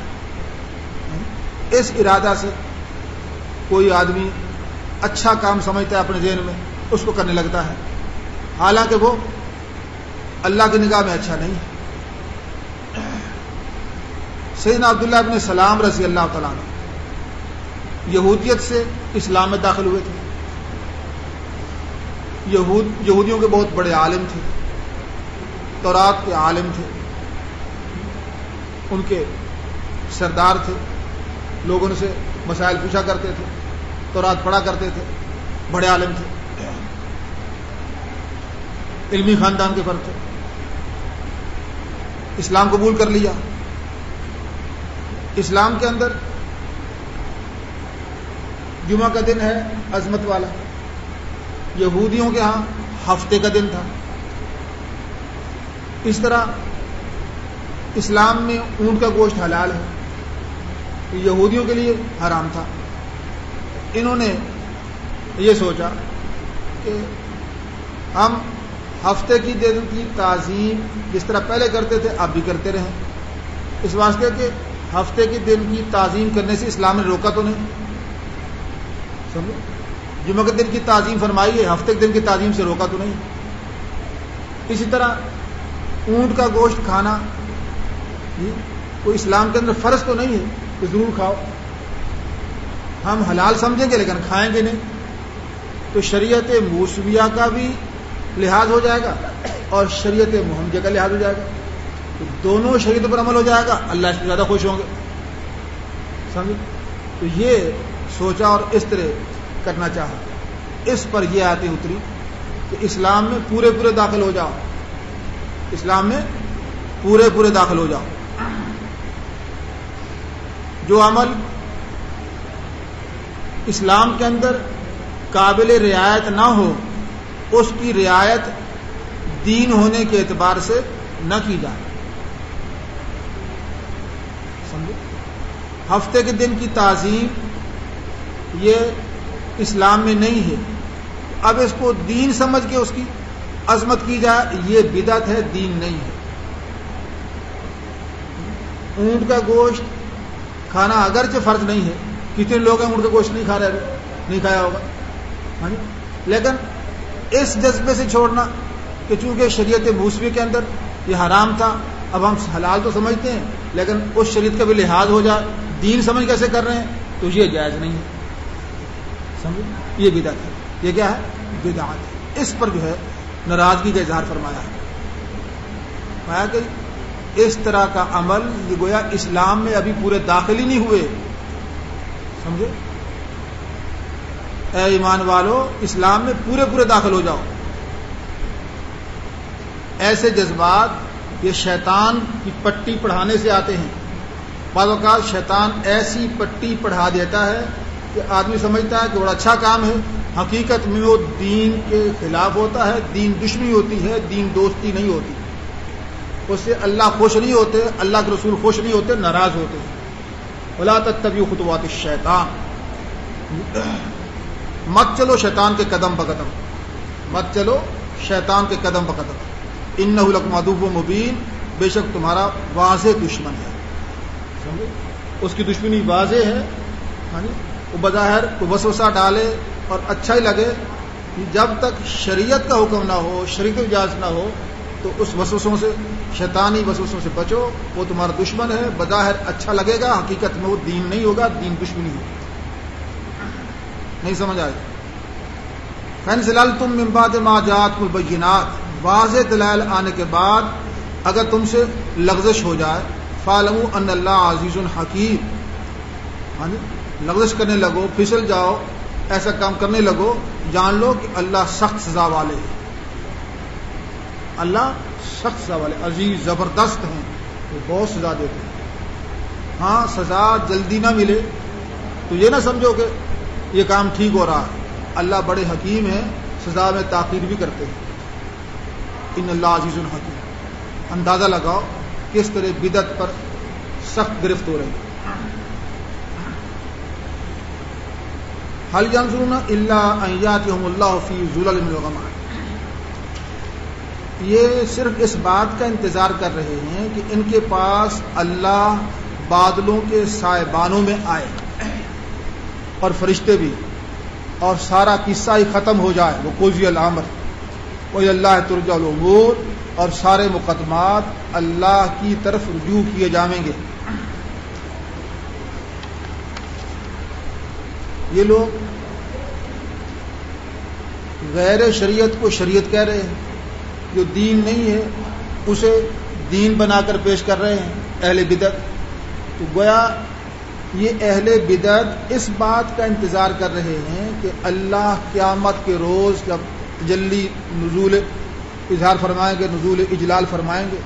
اس ارادہ سے کوئی آدمی اچھا کام سمجھتا ہے اپنے ذہن میں، اس کو کرنے لگتا ہے، حالانکہ وہ اللہ کی نگاہ میں اچھا نہیں ہے۔ سیدنا عبداللہ ابن سلام رضی اللہ تعالیٰ عنہ یہودیت سے اسلام میں داخل ہوئے تھے۔ یہودیوں کے بہت بڑے عالم تھے، تورات کے عالم تھے، ان کے سردار تھے، لوگوں سے مسائل پوچھا کرتے تھے، تورات پڑھا کرتے تھے، بڑے عالم تھے، علمی خاندان کے فرد تھے۔ اسلام قبول کر لیا۔ اسلام کے اندر جمعہ کا دن ہے عظمت والا، یہودیوں کے ہاں ہفتے کا دن تھا۔ اس طرح اسلام میں اونٹ کا گوشت حلال ہے، یہودیوں کے لیے حرام تھا۔ انہوں نے یہ سوچا کہ ہم ہفتے کی دن کی تعظیم جس طرح پہلے کرتے تھے اب بھی کرتے رہیں، اس واسطے کہ ہفتے کے دن کی تعظیم کرنے سے اسلام نے روکا تو نہیں، سمجھے؟ جمعہ کے دن کی تعظیم فرمائی ہے، ہفتے کے دن کی تعظیم سے روکا تو نہیں۔ اسی طرح اونٹ کا گوشت کھانا کوئی اسلام کے اندر فرض تو نہیں ہے کہ ضرور کھاؤ، ہم حلال سمجھیں گے لیکن کھائیں گے نہیں، تو شریعت موسویہ کا بھی لحاظ ہو جائے گا اور شریعت محمدیہ کا لحاظ ہو جائے گا، تو دونوں شریعتوں پر عمل ہو جائے گا، اللہ اس سے زیادہ خوش ہوں گے، سمجھے؟ تو یہ سوچا اور اس طرح کرنا چاہا۔ اس پر یہ آیتیں اتری کہ اسلام میں پورے پورے داخل ہو جاؤ، اسلام میں پورے پورے داخل ہو جاؤ۔ جو عمل اسلام کے اندر قابل رعایت نہ ہو اس کی رعایت دین ہونے کے اعتبار سے نہ کی جائے، سمجھے؟ ہفتے کے دن کی تعظیم یہ اسلام میں نہیں ہے، اب اس کو دین سمجھ کے اس کی عظمت کی جائے، یہ بدعت ہے، دین نہیں ہے۔ اونٹ کا گوشت کھانا اگرچہ فرض نہیں ہے، کتنے لوگ ہیں اونٹ کا گوشت نہیں کھا رہے، نہیں کھایا ہوگا، ہاں جی؟ لیکن اس جذبے سے چھوڑنا کہ چونکہ شریعت موسوی کے اندر یہ حرام تھا، اب ہم حلال تو سمجھتے ہیں لیکن اس شریعت کا بھی لحاظ ہو جائے، دین سمجھ کیسے کر رہے ہیں، تو یہ جائز نہیں ہے، سمجھے؟ یہ بدعت ہے، یہ کیا ہے؟ بدعت ہے۔ اس پر جو ہے ناراضگی کا اظہار فرمایا ہے، فرمایا کہ اس طرح کا عمل یہ گویا اسلام میں ابھی پورے داخل ہی نہیں ہوئے، سمجھے؟ اے ایمان والو اسلام میں پورے پورے داخل ہو جاؤ۔ ایسے جذبات یہ شیطان کی پٹی پڑھانے سے آتے ہیں، بعض اوقات شیطان ایسی پٹی پڑھا دیتا ہے کہ آدمی سمجھتا ہے کہ بڑا اچھا کام ہے، حقیقت میں وہ دین کے خلاف ہوتا ہے، دین دشمنی ہوتی ہے، دین دوستی نہیں ہوتی، اس سے اللہ خوش نہیں ہوتے، اللہ کے رسول خوش نہیں ہوتے، ناراض ہوتے ہیں۔ وَلَا تَتَّبِعُوا خُطُوَاتِ الشَّيْطَانِ، مت چلو شیطان کے قدم بقدم، مت چلو شیطان کے قدم بقدم، اِنَّهُ لَكُمْ عَدُوٌّ مُبِينٌ، بے شک تمہارا واضح دشمن ہے، سمجھے؟ اس کی دشمنی واضح ہے، ہاں جی؟ وہ بظاہر کوئی وسوسہ ڈالے اور اچھا ہی لگے، جب تک شریعت کا حکم نہ ہو، شریعت اجازت نہ ہو تو اس وسوسوں سے، شیطانی وسوسوں سے بچو، وہ تمہارا دشمن ہے، بظاہر اچھا لگے گا، حقیقت میں وہ دین نہیں ہوگا، دین دشمنی ہوگی۔ نہیں سمجھ آئے؟ فَإِنْ زَلَلْتُم مِّن بَعْدِ مَا جَاءَتْكُمُ الْبَيِّنَاتُ، واضح دلائل آنے کے بعد اگر تم سے لغزش ہو جائے، فَاعْلَمُوا أَنَّ اللَّهَ عَزِيزٌ حَكِيمٌ، ہاں جی؟ لغزش کرنے لگو، پھسل جاؤ، ایسا کام کرنے لگو، جان لو کہ اللہ سخت سزا والے ہیں، اللہ سخت سزا والے، عزیز زبردست ہیں، وہ بہت سزا دیتے ہیں۔ ہاں سزا جلدی نہ ملے تو یہ نہ سمجھو کہ یہ کام ٹھیک ہو رہا ہے، اللہ بڑے حکیم ہیں، سزا میں تاخیر بھی کرتے ہیں۔ ان اللہ عزیز حکیم، اندازہ لگاؤ کس طرح بدعت پر سخت گرفت ہو رہی ہے۔ حل ينظرون الا ان ياتيهم الله في ظلل من الغمام، یہ صرف اس بات کا انتظار کر رہے ہیں کہ ان کے پاس اللہ بادلوں کے سائبانوں میں آئے اور فرشتے بھی، اور سارا قصہ ہی ختم ہو جائے، وہ قضی الامر وإلی اللہ ترجع الامور، اور سارے مقدمات اللہ کی طرف رجوع کیے جائیں گے۔ یہ لوگ غیر شریعت کو شریعت کہہ رہے ہیں، جو دین نہیں ہے اسے دین بنا کر پیش کر رہے ہیں اہل بدعت۔ تو گویا یہ اہل بدعت اس بات کا انتظار کر رہے ہیں کہ اللہ قیامت کے روز جب تجلی نزول اظہار فرمائیں گے، نزول اجلال فرمائیں گے،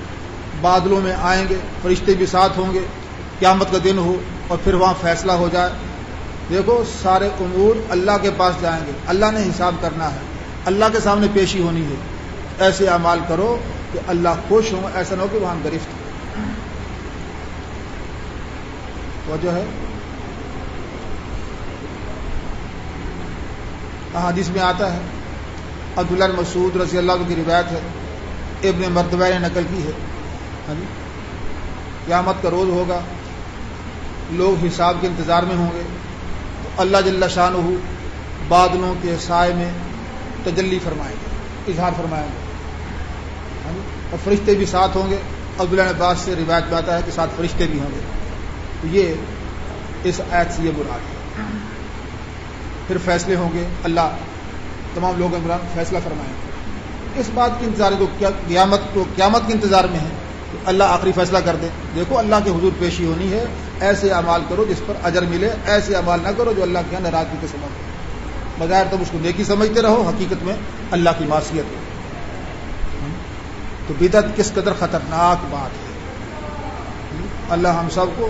بادلوں میں آئیں گے، فرشتے بھی ساتھ ہوں گے، قیامت کا دن ہو اور پھر وہاں فیصلہ ہو جائے۔ دیکھو سارے امور اللہ کے پاس جائیں گے، اللہ نے حساب کرنا ہے، اللہ کے سامنے پیشی ہونی ہے۔ ایسے اعمال کرو کہ اللہ خوش ہوں، ایسا نہ ہو کہ وہاں گرفت ہو۔ وجہ ہے احادیث میں آتا ہے، عبداللہ بن مسعود رضی اللہ عنہ کی روایت ہے، ابن مردوہ نے نقل کی ہے، قیامت کا روز ہوگا، لوگ حساب کے انتظار میں ہوں گے، تو اللہ جل شانہ بادلوں کے سائے میں تجلی فرمائیں گے، اظہار فرمائیں گے، اور فرشتے بھی ساتھ ہوں گے۔ عبداللہ بن عباس سے روایت میں آتا ہے کہ ساتھ فرشتے بھی ہوں گے۔ تو یہ اس آیت سے یہ مراد ہے۔ پھر فیصلے ہوں گے، اللہ تمام لوگوں کے درمیان فیصلہ فرمائیں گے۔ اس بات کی انتظار کو قیامت کے انتظار میں ہے کہ اللہ آخری فیصلہ کر دے۔ دیکھو اللہ کے حضور پیشی ہونی ہے، ایسے اعمال کرو جس پر اجر ملے، ایسے اعمال نہ کرو جو اللہ کے یہاں ناراضگی کے سبب ہو۔ بظاہر تم اس کو نیکی سمجھتے رہو، حقیقت میں اللہ کی معصیت ہے۔ تو بدعت کس قدر خطرناک بات ہے، اللہ ہم سب کو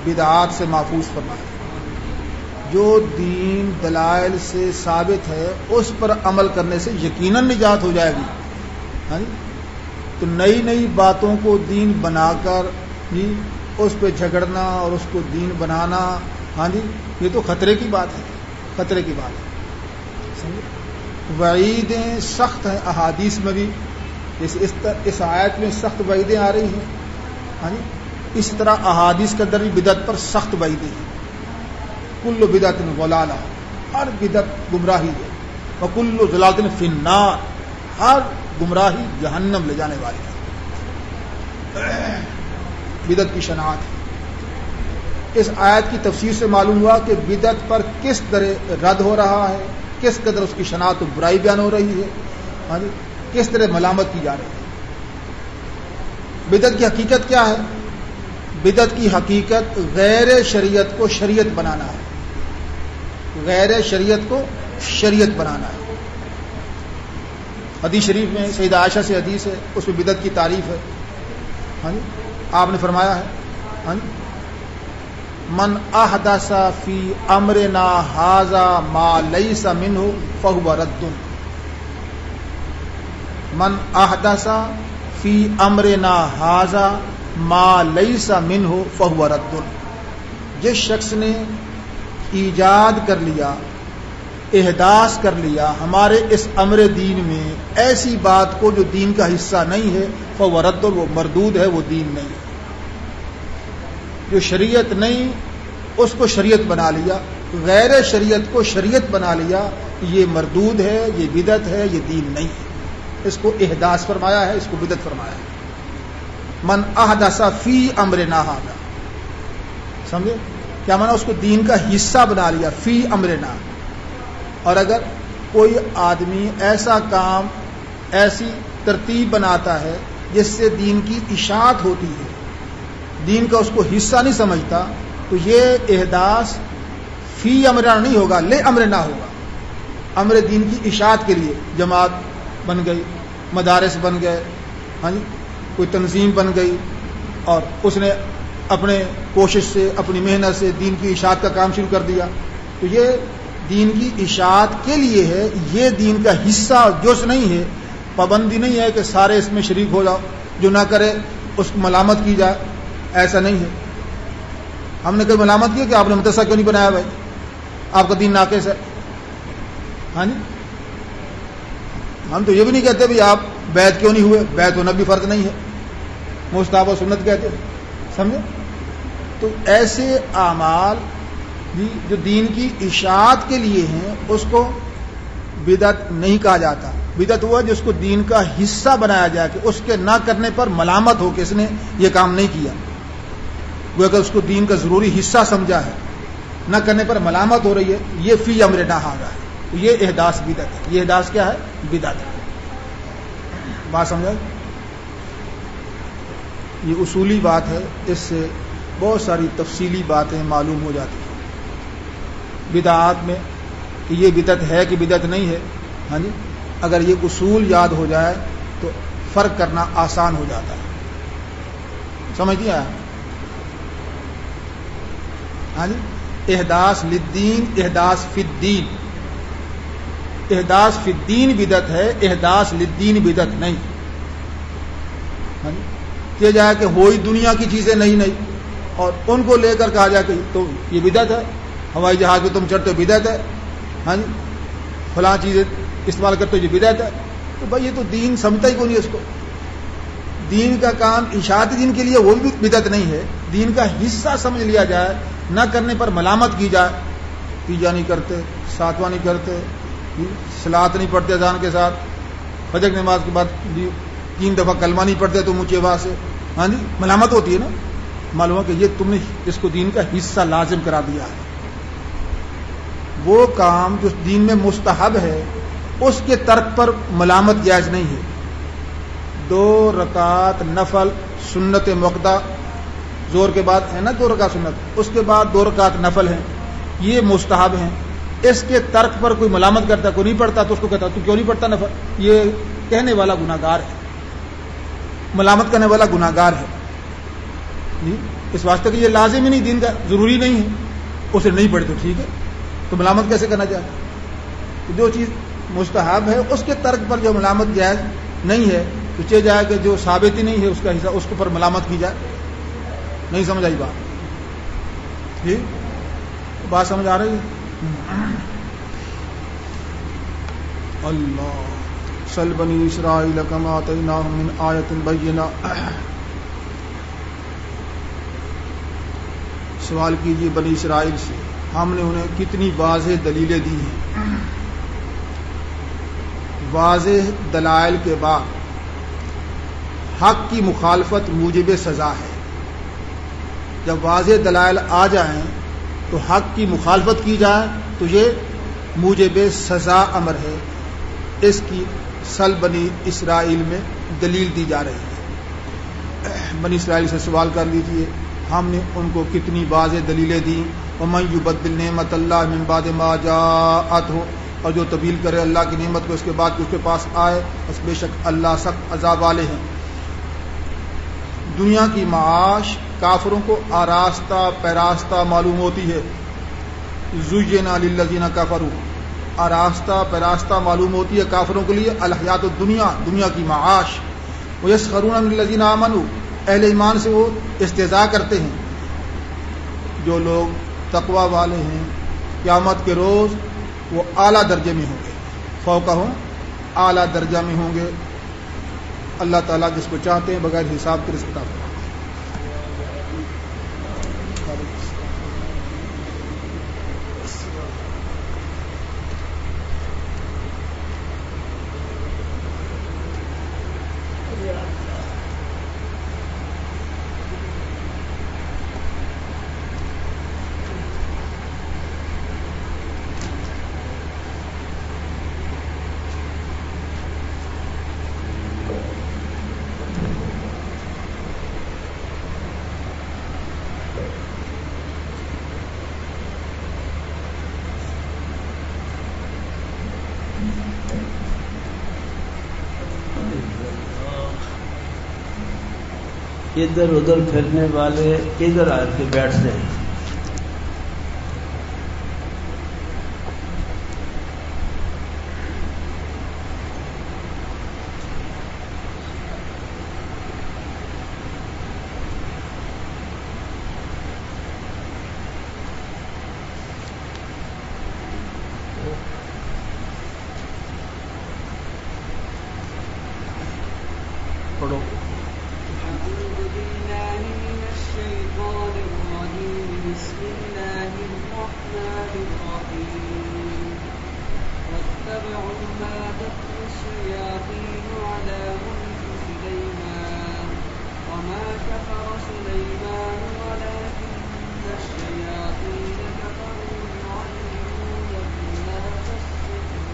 بدعات سے محفوظ فرمائے۔ جو دین دلائل سے ثابت ہے اس پر عمل کرنے سے یقیناً نجات ہو جائے گی۔ تو نئی نئی باتوں کو دین بنا کر اس پہ جھگڑنا اور اس کو دین بنانا، یہ تو خطرے کی بات ہے، خطرے کی بات ہے۔ وعیدیں سخت ہیں احادیث میں بھی، جیسے اس آیت میں سخت وعیدیں آ رہی ہیں، اسی طرح احادیث کے اندر بھی بدعت پر سخت وعیدیں ہیں۔ کل بدعت ضلالہ، ہر بدعت گمراہی ہے، وکل ضلالۃ فی النار، ہر گمراہی جہنم لے جانے والی ہے۔ بدعت کی شناخت ہے۔ اس آیت کی تفسیر سے معلوم ہوا کہ بدعت پر کس طرح رد ہو رہا ہے، کس قدر اس کی شناخت و برائی بیان ہو رہی ہے، کس طرح ملامت کی جا رہی ہے۔ بدعت کی حقیقت کیا ہے؟ بدعت کی حقیقت غیر شریعت کو شریعت بنانا ہے، غیر شریعت کو شریعت بنانا ہے۔ حدیث شریف میں سیدہ عائشہ سے حدیث ہے، اس میں بدعت کی تعریف ہے۔ آپ نے فرمایا ہے، من احدث فی امرنا ھذا ما لیس منہ فہو رد۔ من احدث فی امرنا ھذا ما لیس منہ فہو رد۔ جس شخص نے ایجاد کر لیا، احداث کر لیا ہمارے اس امر دین میں ایسی بات کو جو دین کا حصہ نہیں ہے، فہو رد، وہ مردود ہے، وہ دین نہیں ہے۔ جو شریعت نہیں اس کو شریعت بنا لیا، غیر شریعت کو شریعت بنا لیا، یہ مردود ہے، یہ بدعت ہے، یہ دین نہیں ہے۔ اس کو احداث فرمایا ہے، اس کو بدعت فرمایا ہے۔ من احدث فی امرنا ھذا، سمجھے کیا مانا؟ اس کو دین کا حصہ بنا لیا، فی امرنا۔ اور اگر کوئی آدمی ایسا کام، ایسی ترتیب بناتا ہے جس سے دین کی اشاعت ہوتی ہے، دین کا اس کو حصہ نہیں سمجھتا، تو یہ احداث فی امرنا نہیں ہوگا، لے امرنا ہوگا۔ امر دین کی اشاعت کے لیے جماعت بن گئی، مدارس بن گئے، کوئی تنظیم بن گئی، اور اس نے اپنے کوشش سے، اپنی محنت سے دین کی اشاعت کا کام شروع کر دیا، تو یہ دین کی اشاعت کے لیے ہے، یہ دین کا حصہ جز نہیں ہے۔ پابندی نہیں ہے کہ سارے اس میں شریک ہو جاؤ، جو نہ کرے اس کو ملامت کی جائے، ایسا نہیں ہے۔ ہم نے کوئی ملامت کی کہ آپ نے مدرسہ کیوں نہیں بنایا بھائی، آپ کا دین ناقص ہے؟ ہم تو یہ بھی نہیں کہتے بھی آپ بیعت کیوں نہیں ہوئے، بیعت ہونا بھی فرض نہیں ہے، مستحب و سنت کہتے ہیں، سمجھے؟ تو ایسے اعمال جو دین کی اشاعت کے لیے ہیں اس کو بدعت نہیں کہا جاتا. بدعت ہوا جس کو دین کا حصہ بنایا جائے کہ اس کے نہ کرنے پر ملامت ہو کہ اس نے یہ کام نہیں کیا. وہ اگر اس کو دین کا ضروری حصہ سمجھا ہے, نہ کرنے پر ملامت ہو رہی ہے, یہ فی امر نہ آ رہا ہے, یہ احداث بدعت ہے. یہ احداث کیا ہے؟ بدعت ہے. بات سمجھا؟ یہ اصولی بات ہے, اس سے بہت ساری تفصیلی باتیں معلوم ہو جاتی ہیں بدعات میں کہ یہ بدعت ہے کہ بدعت نہیں ہے. ہاں جی, اگر یہ اصول یاد ہو جائے تو فرق کرنا آسان ہو جاتا ہے. سمجھ دیا؟ ہاں جی, احداث للدین, احداث فی الدین. احداث فی الدین بدعت ہے, احداث للدین بدعت نہیں. ہاں جی, کہ جائے کہ ہوئی دنیا کی چیزیں نہیں اور ان کو لے کر کہا جائے کہ تو یہ بدعت ہے, ہوائی جہاز پہ تم چڑھتے ہو بدعت ہے, ہاں جی, فلاں چیزیں استعمال کرتے ہو یہ بدعت ہے. تو بھائی یہ تو دین سمجھتا ہی کوئی نہیں اس کو. دین کا کام اشاعت دین کے لیے وہ بھی بدعت نہیں ہے. دین کا حصہ سمجھ لیا جائے, نہ کرنے پر ملامت کی جائے. تیجا نہیں کرتے, ساتواں نہیں کرتے, صلاۃ نہیں پڑھتے اذان کے ساتھ, فجر نماز کے بعد 3 دفعہ کلمہ نہیں پڑھتے تو اونچی آواز سے, ہاں جی, ملامت ہوتی ہے نا. معلوم ہے کہ یہ تم نے اس کو دین کا حصہ لازم کرا دیا ہے. وہ کام جو دین میں مستحب ہے اس کے ترک پر ملامت جائز نہیں ہے. 2 رکعت نفل سنت مؤکدہ زور کے بعد ہے نا, 2 رکعت سنت, اس کے بعد 2 رکعت نفل ہیں, یہ مستحب ہیں. اس کے ترک پر کوئی ملامت کرتا, کوئی نہیں پڑھتا تو اس کو کہتا تو کیوں نہیں پڑھتا نفل, یہ کہنے والا گناہ گار ہے, ملامت کرنے والا گناہ گار ہے. جی, اس واسطے کہ یہ لازم ہی نہیں, دین کا ضروری نہیں ہے, اسے نہیں پڑھے تو ٹھیک ہے, تو ملامت کیسے کرنا چاہتے؟ جو چیز مستحب ہے اس کے ترک پر جو ملامت جائز نہیں ہے تو چاہے جائے کہ جو ثابت ہی نہیں ہے اس کا حصہ اس کو پر ملامت کی جائے. نہیں سمجھ آئی بات؟ جی, بات سمجھ آ رہی ہے؟ اللہ سل بنی اسرائیل کما آتیناہم من آیۃ بینہ. سوال کیجیے بنی اسرائیل سے, ہم نے انہیں کتنی واضح دلیلیں دی ہیں. واضح دلائل کے بعد حق کی مخالفت موجب سزا ہے. جب واضح دلائل آ جائیں تو حق کی مخالفت کی جائے تو یہ موجب سزا امر ہے. اس کی سل بنی اسرائیل میں دلیل دی جا رہی ہے. بنی اسرائیل سے سوال کر لیجئے ہم نے ان کو کتنی واضح دلیلیں دیں. وَمَن يُبَدِّلْ نِعْمَتَ اللَّهِ مِن بَعْدِ مَا جَاءَتْهُ, اور جو تبدیل کرے اللہ کی نعمت کو اس کے بعد کہ اس کے پاس آئے, بس بے شک اللہ سخت عذاب والے ہیں. دنیا کی معاش کافروں کو آراستہ پیراستہ معلوم ہوتی ہے. زُيِّنَ لِلَّذِينَ كَفَرُوا, آراستہ پیراستہ معلوم ہوتی ہے کافروں کے لیے الحیات الدنیا, دنیا کی معاش. وَيَسْخَرُونَ مِنَ الَّذِينَ آمَنُوا, اہل ایمان سے وہ استہزاء کرتے ہیں. جو لوگ تقوی والے ہیں قیامت کے روز وہ اعلیٰ درجے میں ہوں گے, فوقہم, اعلیٰ درجہ میں ہوں گے. اللہ تعالیٰ جس کو چاہتے ہیں بغیر حساب کے رزق عطا فرماتے ہیں.
ادھر ادھر پھرنے والے ادھر آ کے بیٹھتے ہیں.
پڑھو.
الرحمن الرحيم واتبعوا ما تتلو الشياطين على ملك سليمان وما كفر سليمان ولكن الشياطين كفروا يعلمون الناس السحر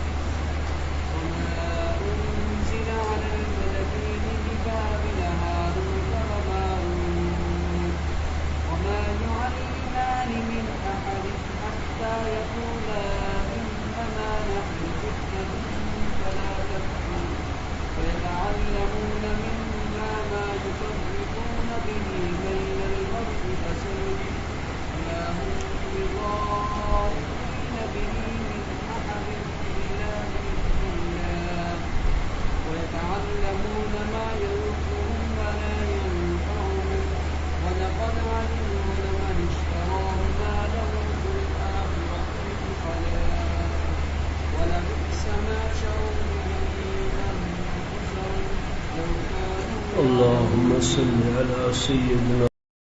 وما أنزل على الملكين ببابل هاروت وماروت وما يعلمان من أحد حتى يقولا إنما نحن فتنة فلا تكفر ويتعلمون مما ما يفرقون به بين المرء وزوجه ما هم بضارين به من أحد إلا بإذن الله ويتعلمون ما يضرهم ولا ينفعهم ولقد علموا لمن اشتراه ما له في الآخرة من خلاق ولبئس ما شروا به أنفسهم لو كانوا
اللهم صل على سيدنا